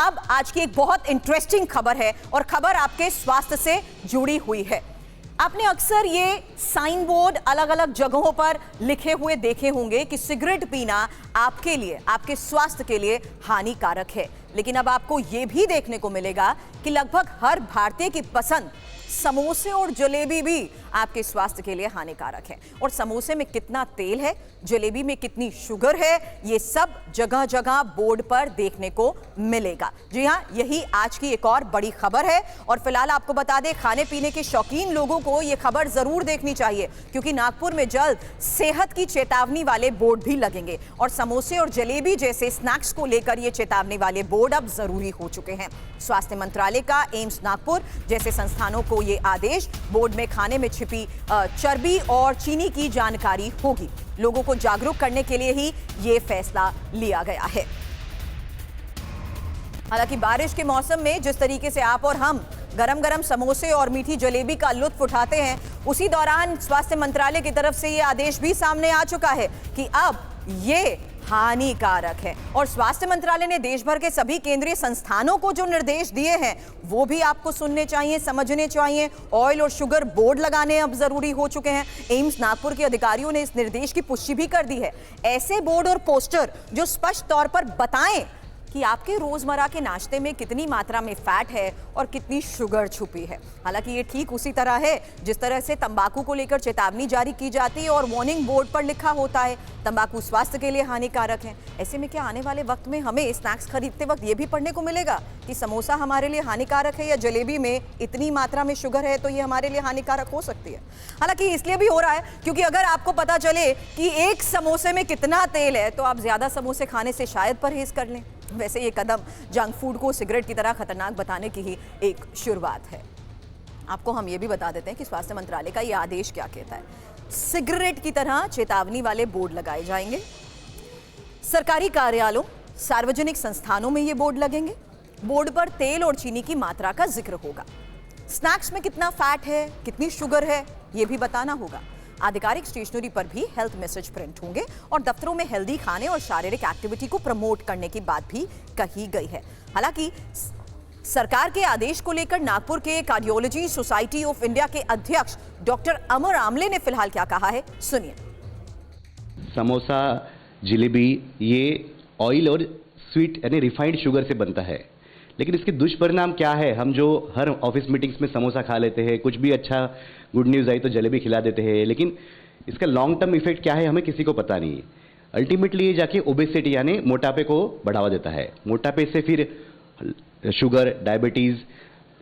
अब आज की एक बहुत इंटरेस्टिंग खबर है और खबर आपके स्वास्थ्य से जुड़ी हुई है। आपने अक्सर ये साइन बोर्ड अलग अलग जगहों पर लिखे हुए देखे होंगे कि सिगरेट पीना आपके लिए, आपके स्वास्थ्य के लिए हानिकारक है। लेकिन अब आपको ये भी देखने को मिलेगा कि लगभग हर भारतीय की पसंद समोसे और जलेबी भी आपके स्वास्थ्य के लिए हानिकारक है। और समोसे में कितना तेल है, जलेबी में कितनी शुगर है, ये सब जगह जगह बोर्ड पर देखने को मिलेगा। जी हां, यही आज की एक और बड़ी खबर है। और फिलहाल आपको बता दें, खाने पीने के शौकीन लोगों को यह खबर जरूर देखनी चाहिए, क्योंकि नागपुर में जल्द सेहत की चेतावनी वाले बोर्ड भी लगेंगे। और समोसे और जलेबी जैसे स्नैक्स को लेकर ये चेतावनी वाले बोर्ड अब जरूरी हो चुके हैं। स्वास्थ्य मंत्रालय का एम्स नागपुर जैसे संस्थानों को ये आदेश, बोर्ड में खाने में छिपी चर्बी और चीनी की जानकारी होगी। लोगों को जागरूक करने के लिए ही ये फैसला लिया गया है। हालांकि बारिश के मौसम में जिस तरीके से आप और हम गरम गरम समोसे और मीठी जलेबी का लुत्फ उठाते हैं, उसी दौरान स्वास्थ्य मंत्रालय की तरफ से ये आदेश भी सामने आ चुका है कि अब ये हानिकारक है। और स्वास्थ्य मंत्रालय ने देश भर के सभी केंद्रीय संस्थानों को जो निर्देश दिए हैं वो भी आपको सुनने चाहिए, समझने चाहिए। ऑयल और शुगर बोर्ड लगाने अब जरूरी हो चुके हैं। एम्स नागपुर के अधिकारियों ने इस निर्देश की पुष्टि भी कर दी है। ऐसे बोर्ड और पोस्टर जो स्पष्ट तौर पर बताएं कि आपके रोजमर्रा के नाश्ते में कितनी मात्रा में फैट है और कितनी शुगर छुपी है। हालांकि ये ठीक उसी तरह है जिस तरह से तंबाकू को लेकर चेतावनी जारी की जाती है और वार्निंग बोर्ड पर लिखा होता है तंबाकू स्वास्थ्य के लिए हानिकारक है। ऐसे में क्या आने वाले वक्त में हमें स्नैक्स खरीदते वक्त ये भी पढ़ने को मिलेगा कि समोसा हमारे लिए हानिकारक है या जलेबी में इतनी मात्रा में शुगर है तो ये हमारे लिए हानिकारक हो सकती है। हालांकि इसलिए भी हो रहा है क्योंकि अगर आपको पता चले कि एक समोसे में कितना तेल है तो आप ज्यादा समोसे खाने से शायद परहेज कर लें। वैसे ये कदम जंक फूड को सिगरेट की तरह खतरनाक बताने की ही एक शुरुआत है। आपको हम ये भी बता देते हैं कि स्वास्थ्य मंत्रालय का ये आदेश क्या कहता है। सिगरेट की तरह चेतावनी वाले बोर्ड लगाए जाएंगे। सरकारी कार्यालयों, सार्वजनिक संस्थानों में ये बोर्ड लगेंगे। बोर्ड पर तेल और चीनी की मात्रा का जिक्र होगा। स्नैक्स में कितना फैट है, कितनी शुगर है, ये भी बताना होगा। आधिकारिक स्टेशनरी पर भी हेल्थ मैसेज प्रिंट होंगे और दफ्तरों में हेल्दी खाने और शारीरिक एक्टिविटी को प्रमोट करने की बात भी कही गई है। हालांकि सरकार के आदेश को लेकर नागपुर के कार्डियोलॉजी सोसाइटी ऑफ इंडिया के अध्यक्ष डॉक्टर अमर आमले ने फिलहाल क्या कहा है, सुनिए। समोसा, जलेबी ये ऑयल और स्वीट यानी रिफाइंड शुगर से बनता है, लेकिन इसके दुष्परिणाम क्या है? हम जो हर ऑफिस मीटिंग्स में समोसा खा लेते हैं, कुछ भी अच्छा गुड न्यूज़ आई तो जलेबी खिला देते हैं, लेकिन इसका लॉन्ग टर्म इफेक्ट क्या है हमें किसी को पता नहीं है। अल्टीमेटली ये जाके ओबेसिटी यानी मोटापे को बढ़ावा देता है। मोटापे से फिर शुगर, डायबिटीज़,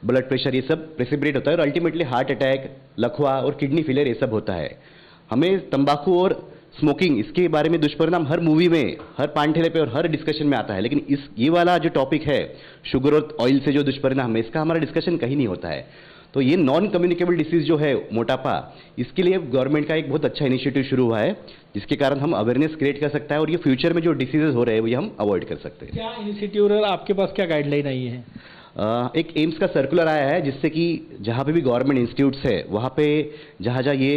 ब्लड प्रेशर ये सब प्रेसिपिटेट होता है और अल्टीमेटली हार्ट अटैक, लकवा और किडनी फेलियर ये सब होता है। हमें तंबाकू और स्मोकिंग इसके बारे में दुष्परिणाम हर मूवी में, हर पान ठेले पे और हर डिस्कशन में आता है, लेकिन ये वाला जो टॉपिक है शुगर और ऑयल से जो दुष्परिणाम है इसका हमारा डिस्कशन कहीं नहीं होता है। तो ये नॉन कम्युनिकेबल डिसीज जो है मोटापा, इसके लिए गवर्नमेंट का एक बहुत अच्छा इनिशिएटिव शुरू हुआ है जिसके कारण हम अवेयरनेस क्रिएट कर सकता है और ये फ्यूचर में जो डिसीजेज हो रहे हैं वो हम अवॉइड कर सकते हैं। क्या इनिशिएटिव और आपके पास क्या गाइडलाइन आई है? एक एम्स का सर्कुलर आया है जिससे कि जहाँ पे भी गवर्नमेंट इंस्टीट्यूट्स है वहाँ पे जहाँ ये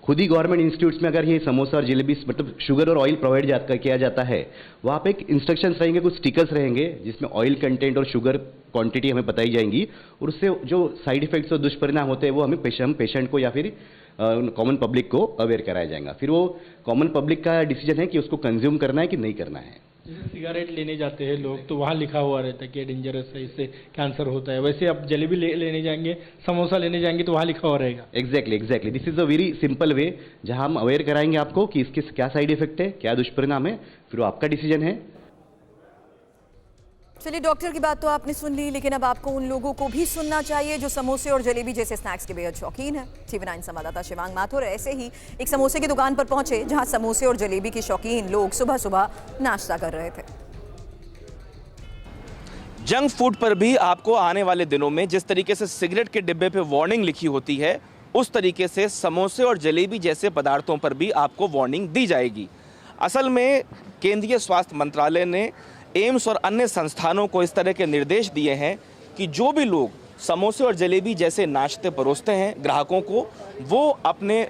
खुद ही गवर्नमेंट इंस्टीट्यूट्स में अगर ये समोसा और जलेबी मतलब शुगर और ऑयल प्रोवाइड किया जाता है, वहाँ पे एक इंस्ट्रक्शंस रहेंगे, कुछ स्टिकर्स रहेंगे जिसमें ऑयल कंटेंट और शुगर क्वांटिटी हमें बताई जाएंगी और उससे जो साइड इफेक्ट्स और दुष्परिणाम होते हैं वो हमें पेशेंट को या फिर कॉमन पब्लिक को अवेयर कराया जाएगा। फिर वो कॉमन पब्लिक का डिसीजन है कि उसको कंज्यूम करना है कि नहीं करना है। जैसे सिगरेट लेने जाते हैं लोग तो वहाँ लिखा हुआ रहता है कि डेंजरस है, इससे कैंसर होता है। वैसे आप जलेबी लेने जाएंगे, समोसा लेने जाएंगे तो वहाँ लिखा हुआ रहेगा। Exactly this is a very simple way जहाँ हम अवेयर कराएंगे आपको कि इसके क्या साइड इफेक्ट है, क्या दुष्परिणाम है, फिर वो आपका डिसीजन है। चलिए, डॉक्टर की बात तो आपने सुन ली, लेकिन अब आपको उन लोगों को भी सुनना चाहिए जो समोसे और जलेबी जैसे स्नैक्स के बेहद शौकीन है। TV9 संवाददाता शिवांग माथुर ऐसे ही एक समोसे की दुकान पर पहुंचे जहां समोसे और जलेबी के शौकीन लोग सुबह सुबह नाश्ता कर रहे थे। जंक फूड पर भी आपको आने वाले दिनों में जिस तरीके से सिगरेट के डिब्बे पे वार्निंग लिखी होती है, उस तरीके से समोसे और जलेबी जैसे पदार्थों पर भी आपको वार्निंग दी जाएगी। असल में केंद्रीय स्वास्थ्य मंत्रालय ने एम्स और अन्य संस्थानों को इस तरह के निर्देश दिए हैं कि जो भी लोग समोसे और जलेबी जैसे नाश्ते परोसते हैं ग्राहकों को, वो अपने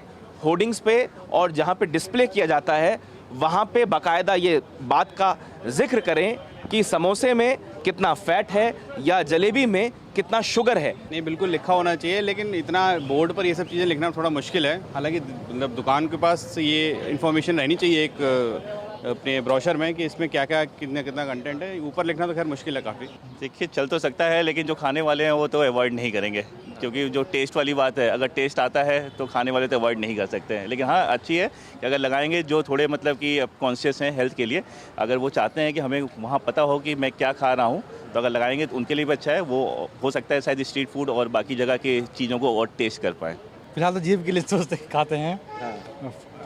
होर्डिंग्स पे और जहाँ पे डिस्प्ले किया जाता है वहाँ पे बाकायदा ये बात का जिक्र करें कि समोसे में कितना फैट है या जलेबी में कितना शुगर है। नहीं, बिल्कुल लिखा होना चाहिए, लेकिन इतना बोर्ड पर ये सब चीज़ें लिखना थोड़ा मुश्किल है। हालांकि मतलब दुकान के पास ये इन्फॉर्मेशन रहनी चाहिए एक अपने ब्रोशर में कि इसमें क्या क्या कितना कितना कंटेंट है। ऊपर लिखना तो खैर मुश्किल है काफ़ी। देखिए, चल तो सकता है, लेकिन जो खाने वाले हैं वो तो अवॉइड नहीं करेंगे, क्योंकि जो टेस्ट वाली बात है, अगर टेस्ट आता है तो खाने वाले तो अवॉइड नहीं कर सकते हैं। लेकिन हाँ, अच्छी है कि अगर लगाएंगे जो थोड़े मतलब कि कॉन्शियस हैं हेल्थ के लिए, अगर वो चाहते हैं कि हमें वहाँ पता हो कि मैं क्या खा रहा हूँ, तो अगर लगाएंगे तो उनके लिए भी अच्छा है। वो हो सकता है शायद स्ट्रीट फूड और बाकी जगह की चीज़ों को और टेस्ट कर पाएँ। फिलहाल तो जीभ के लिए सोचते खाते हैं।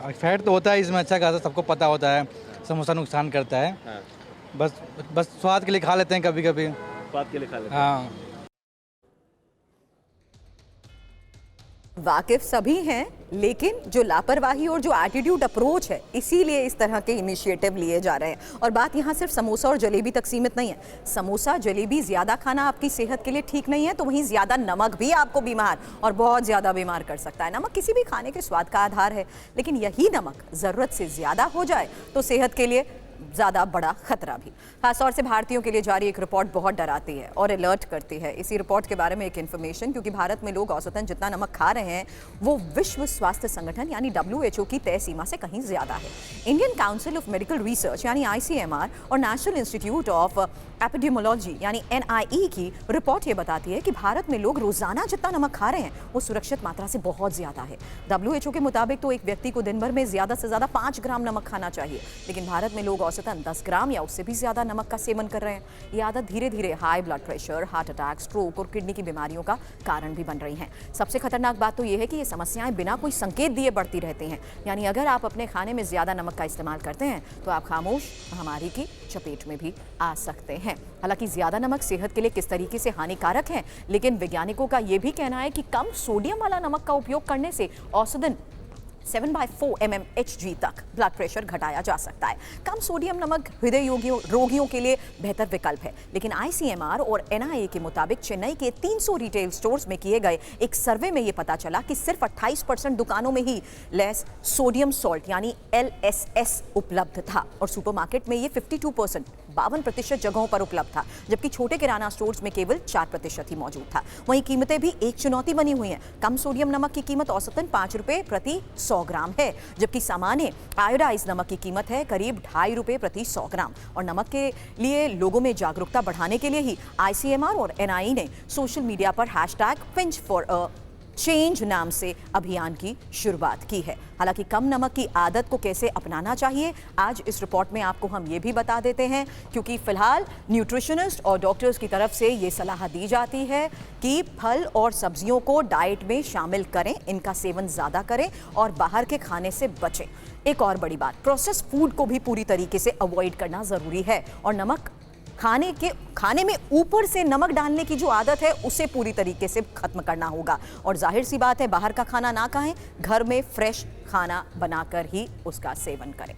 फैट तो होता है इसमें, अच्छा खासा सबको पता होता है, समोसा नुकसान करता है। बस स्वाद के लिए खा लेते हैं कभी कभी। स्वाद के लिए खा लेते हैं। हाँ, वाकिफ सभी हैं, लेकिन जो लापरवाही और जो एटीट्यूड अप्रोच है, इसीलिए इस तरह के इनिशिएटिव लिए जा रहे हैं। और बात यहाँ सिर्फ समोसा और जलेबी तक सीमित नहीं है। समोसा जलेबी ज़्यादा खाना आपकी सेहत के लिए ठीक नहीं है, तो वहीं ज़्यादा नमक भी आपको बीमार और बहुत ज़्यादा बीमार कर सकता है। नमक किसी भी खाने के स्वाद का आधार है, लेकिन यही नमक ज़रूरत से ज़्यादा हो जाए तो सेहत के लिए ज़्यादा बड़ा खतरा भी। खासतौर से भारतीयों के लिए जारी एक रिपोर्ट बहुत डराती है और अलर्ट करती है। इसी रिपोर्ट के बारे में एक इन्फॉर्मेशन, क्योंकि भारत में लोग औसतन जितना नमक खा रहे हैं वो विश्व स्वास्थ्य संगठन यानी WHO की तय सीमा से कहीं ज़्यादा है। Indian council of medical research यानी ICMR और नेशनल इंस्टीट्यूट ऑफ एपिडेमियोलॉजी यानी NIE की रिपोर्ट ये बताती है कि भारत में लोग रोजाना जितना नमक खा रहे हैं वो सुरक्षित मात्रा से बहुत ज़्यादा है। WHO के मुताबिक तो एक व्यक्ति को दिन भर में ज़्यादा से ज़्यादा 5 ग्राम नमक खाना चाहिए, लेकिन भारत में लोग औसतन 10 ग्राम या उससे भी ज़्यादा नमक का सेवन कर रहे हैं। ये आदत धीरे धीरे high blood pressure, heart attack, stroke और किडनी की बीमारियों का कारण भी बन रही हैं। सबसे खतरनाक बात तो ये है कि ये समस्याएं बिना कोई संकेत दिए बढ़ती रहती हैं। यानी अगर आप अपने खाने में ज़्यादा नमक का इस्तेमाल करते हैं तो आप खामोश महामारी की चपेट में भी आ सकते हैं। हालांकि ज़्यादा नमक सेहत के लिए किस तरीके से हानिकारक है, लेकिन वैज्ञानिकों का ये भी कहना है कि कम सोडियम वाला नमक का उपयोग करने से औसतन 7/4 mmHg तक ब्लड प्रेशर घटाया जा सकता है। कम सोडियम नमक हृदय रोगियों के लिए बेहतर विकल्प है, लेकिन ICMR और NIA के मुताबिक चेन्नई के 300 रिटेल स्टोर्स में किए गए एक सर्वे में ये पता चला कि सिर्फ 28% दुकानों में ही लेस सोडियम सॉल्ट यानी LSS उपलब्ध था और सुपरमार्केट में ये 52% 52% जगहों पर उपलब्ध था, जबकि छोटे किराना स्टोर्स में केवल 4% ही मौजूद था। वहीं कीमतें भी एक चुनौती बनी हुई हैं। कम सोडियम नमक की कीमत औसतन 5 रुपये प्रति 100 ग्राम है, जबकि सामान्य आयोडाइज नमक की कीमत है करीब 2.5 रुपये प्रति 100 ग्राम। और नमक के लिए लोगों में जागरूकता बढ़ाने के लिए ही ICMR और NIE ने सोशल मीडिया पर #Pinch for a चेंज नाम से अभियान की शुरुआत की है। हालांकि कम नमक की आदत को कैसे अपनाना चाहिए, आज इस रिपोर्ट में आपको हम ये भी बता देते हैं, क्योंकि फिलहाल न्यूट्रिशनिस्ट और डॉक्टर्स की तरफ से ये सलाह दी जाती है कि फल और सब्जियों को डाइट में शामिल करें, इनका सेवन ज़्यादा करें और बाहर के खाने से बचें। एक और बड़ी बात, प्रोसेस फूड को भी पूरी तरीके से अवॉइड करना ज़रूरी है और नमक खाने में ऊपर से नमक डालने की जो आदत है उसे पूरी तरीके से खत्म करना होगा। और जाहिर सी बात है, बाहर का खाना ना खाएं, घर में फ्रेश खाना बनाकर ही उसका सेवन करें।